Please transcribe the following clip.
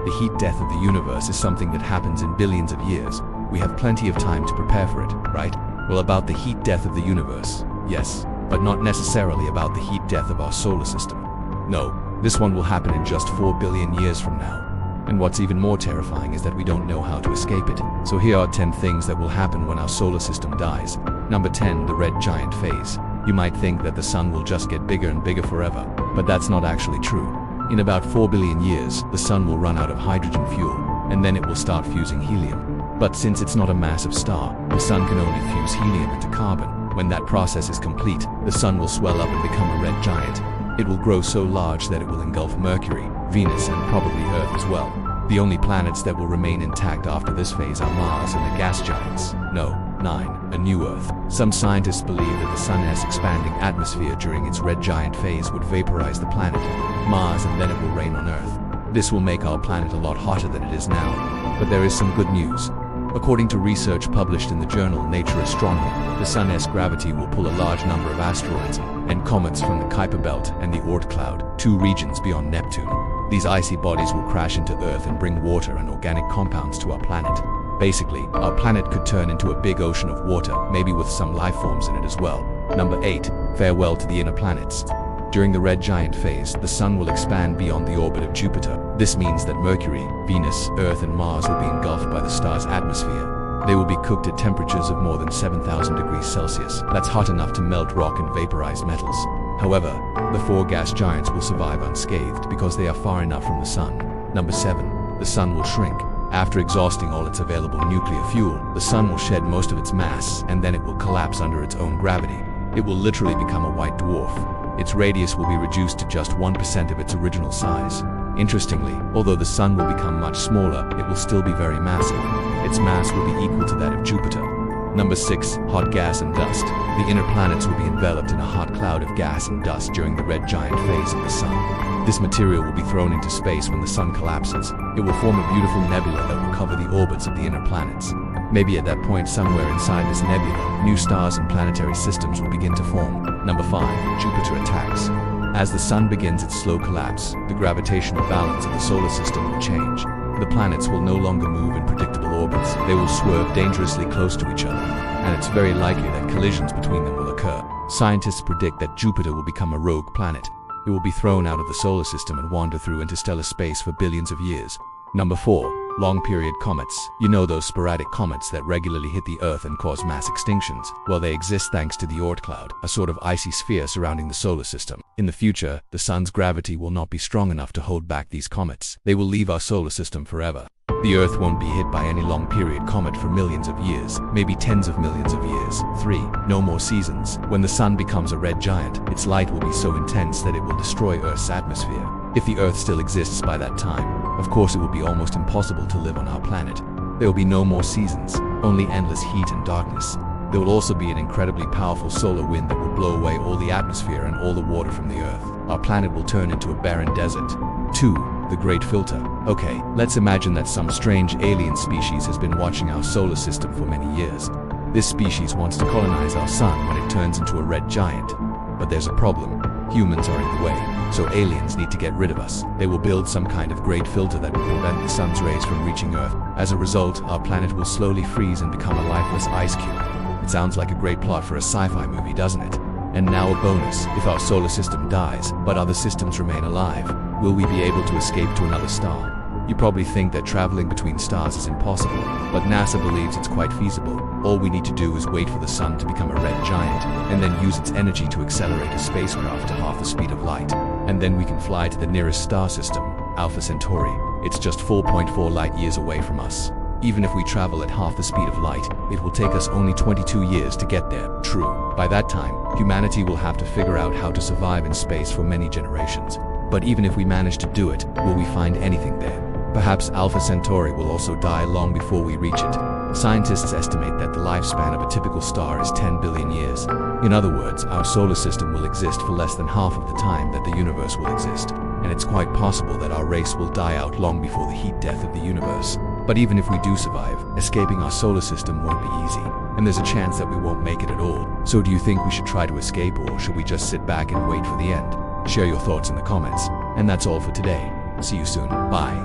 The heat death of the universe is something that happens in billions of years. We have plenty of time to prepare for it, right? Well, about the heat death of the universe, yes, but not necessarily about the heat death of our solar system. No, this one will happen in just 4 billion years from now. And what's even more terrifying is that we don't know how to escape it. So here are 10 things that will happen when our solar system dies. Number 10, the red giant phase. You might think that the sun will just get bigger and bigger forever, but that's not actually true. In about 4 billion years, the sun will run out of hydrogen fuel, and then it will start fusing helium. But since it's not a massive star, the sun can only fuse helium into carbon. When that process is complete, the sun will swell up and become a red giant. It will grow so large that it will engulf Mercury, Venus, and probably Earth as well. The only planets that will remain intact after this phase are Mars and the gas giants. No, 9, a new Earth. Some scientists believe that the sun's expanding atmosphere during its red giant phase would vaporize the planet, Mars, and then it will rain on Earth. This will make our planet a lot hotter than it is now. But there is some good news. According to research published in the journal Nature Astronomy, the sun's gravity will pull a large number of asteroids and comets from the Kuiper Belt and the Oort cloud, 2 regions beyond Neptune. These icy bodies will crash into Earth and bring water and organic compounds to our planet. Basically, our planet could turn into a big ocean of water, maybe with some life forms in it as well. Number 8, farewell to the inner planets. During the red giant phase, the sun will expand beyond the orbit of Jupiter. This means that Mercury, Venus, Earth, and Mars will be engulfed by the star's atmosphere. They will be cooked at temperatures of more than 7,000 degrees Celsius. That's hot enough to melt rock and vaporize metals. However, the 4 gas giants will survive unscathed because they are far enough from the sun. Number 7, the sun will shrink. After exhausting all its available nuclear fuel, the sun will shed most of its mass, and then it will collapse under its own gravity. It will literally become a white dwarf. Its radius will be reduced to just 1% of its original size. Interestingly, although the sun will become much smaller, it will still be very massive. Its mass will be equal to that of Jupiter. Number 6, hot gas and dust. The inner planets will be enveloped in a hot cloud of gas and dust during the red giant phase of the sun. This material will be thrown into space when the sun collapses. It will form a beautiful nebula that will cover the orbits of the inner planets. Maybe at that point, somewhere inside this nebula, new stars and planetary systems will begin to form. Number 5, Jupiter attacks. As the sun begins its slow collapse, the gravitational balance of the solar system will change. The planets will no longer move in predictable orbits. They will swerve dangerously close to each other, and it's very likely that collisions between them will occur. Scientists predict that Jupiter will become a rogue planet. It will be thrown out of the solar system and wander through interstellar space for billions of years. Number 4, long-period comets. You know those sporadic comets that regularly hit the Earth and cause mass extinctions? Well, they exist thanks to the Oort cloud, a sort of icy sphere surrounding the solar system. In the future, the sun's gravity will not be strong enough to hold back these comets. They will leave our solar system forever. The Earth won't be hit by any long-period comet for millions of years, maybe tens of millions of years. 3, no more seasons. When the sun becomes a red giant, its light will be so intense that it will destroy Earth's atmosphere. If the Earth still exists by that time, of course it will be almost impossible to live on our planet. There will be no more seasons, only endless heat and darkness. There will also be an incredibly powerful solar wind that will blow away all the atmosphere and all the water from the Earth. Our planet will turn into a barren desert. 2, the Great Filter. Okay, let's imagine that some strange alien species has been watching our solar system for many years. This species wants to colonize our sun when it turns into a red giant. But there's a problem. Humans are in the way, so aliens need to get rid of us. They will build some kind of great filter that will prevent the sun's rays from reaching Earth. As a result, our planet will slowly freeze and become a lifeless ice cube. It sounds like a great plot for a sci-fi movie, doesn't it? And now a bonus. If our solar system dies, but other systems remain alive, will we be able to escape to another star? You probably think that traveling between stars is impossible, but NASA believes it's quite feasible. All we need to do is wait for the sun to become a red giant, and then use its energy to accelerate a spacecraft to half the speed of light. And then we can fly to the nearest star system, Alpha Centauri. It's just 4.4 light years away from us. Even if we travel at half the speed of light, it will take us only 22 years to get there. True. By that time, humanity will have to figure out how to survive in space for many generations. But even if we manage to do it, will we find anything there? Perhaps Alpha Centauri will also die long before we reach it. Scientists estimate that the lifespan of a typical star is 10 billion years. In other words, our solar system will exist for less than half of the time that the universe will exist. And it's quite possible that our race will die out long before the heat death of the universe. But even if we do survive, escaping our solar system won't be easy. And there's a chance that we won't make it at all. So do you think we should try to escape, or should we just sit back and wait for the end? Share your thoughts in the comments. And that's all for today. See you soon. Bye.